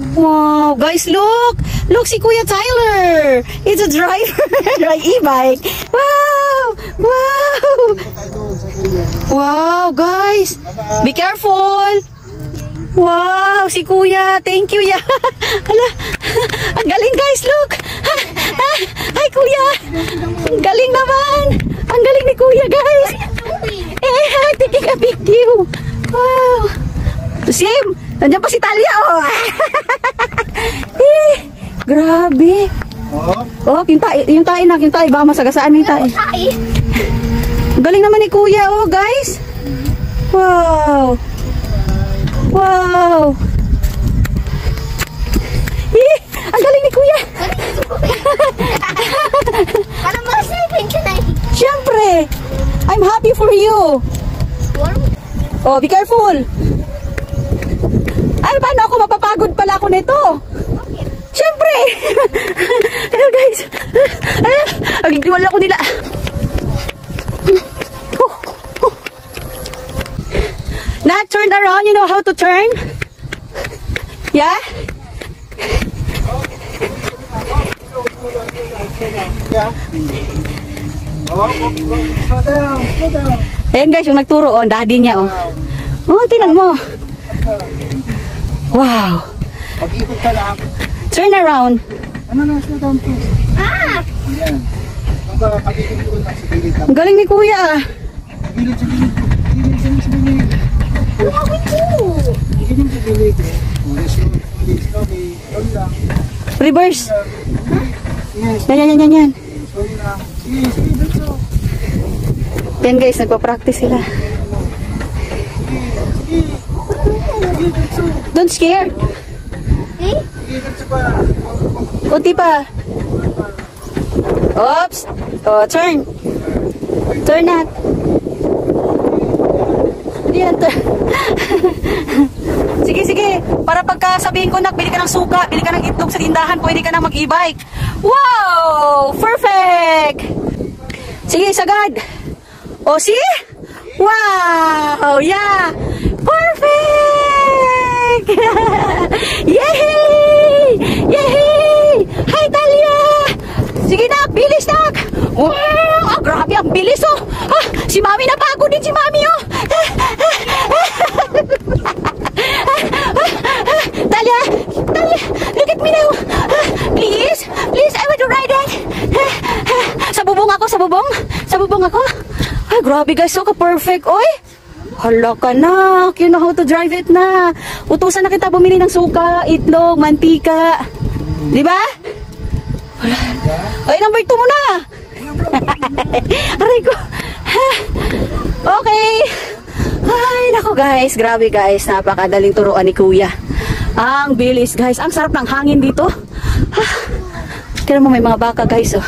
Wow, guys, look! Look, si Kuya Tyler! It's a driver! E-bike! Wow! Wow! Wow, guys! Be careful! Wow, si Kuya! Thank you, ya! Hala! Ang galing, guys! Look! Hi, Kuya! Ang galing naman! Ang galing ni Kuya, guys! Taking a video! Wow! Sim! Nandiyan pa si Talia, oh! Grabe! Oh, yung tae, baka masagasaan yung tae. Galing naman ni Kuya, oh, guys! Wow! Wow! Ang galing ni Kuya! Parang mag-saving ka na. Siyempre! I'm happy for you! Oh, be careful! Ay, paano ako? Mapapagod pala ako nito. Siyempre. Hello, guys. Agigdiwala ko nila. Now, turn around. You know how to turn? Yeah? Ayan, guys, yung nagturo. Oh, daddy niya. Oh, tinan mo. Wow. Pag-ikot ka lang. Turn around. Slow down to. Ayan. Pag-ikot lang sa gilid lang. Ang galing ni Kuya. Gilid sa gilid. Gilid sa gilid. Gilid sa gilid. Slow lang. Reverse. Yes. Yan. Slow lang. Sige. Yan, guys, nagpa-practice sila. Don't scare. Kunti pa. Oops. Oh, turn. Turn na. Yan. Sige. Para pagka sabihin ko na, bili ka ng suka, bili ka ng itlog sa tindahan, pwede ka na mag-e-bike. Wow! Perfect! Sige, sagad. Oh, see? Wow! Yeah! Perfect! Yay! Yay! Hi, Talia! Sige na, bilis na! Wow! Grabe ang bilis, oh! Si Mami napagod din si Mami, oh! Talia! Look at me now! Please, I want to ride it! Sa bubong ako? Ay, grabe guys, so ka-perfect, oy! Hala ka na, you know how to drive it na. Utusan na kita bumili ng suka, itlog, mantika. Di ba? Ay, number 2 mo na. Aray ko. Okay. Ay, nako guys, grabe guys. Napakadaling turuan ni Kuya. Ang bilis guys. Ang sarap ng hangin dito. Tignan mo, may mga baka guys, oh.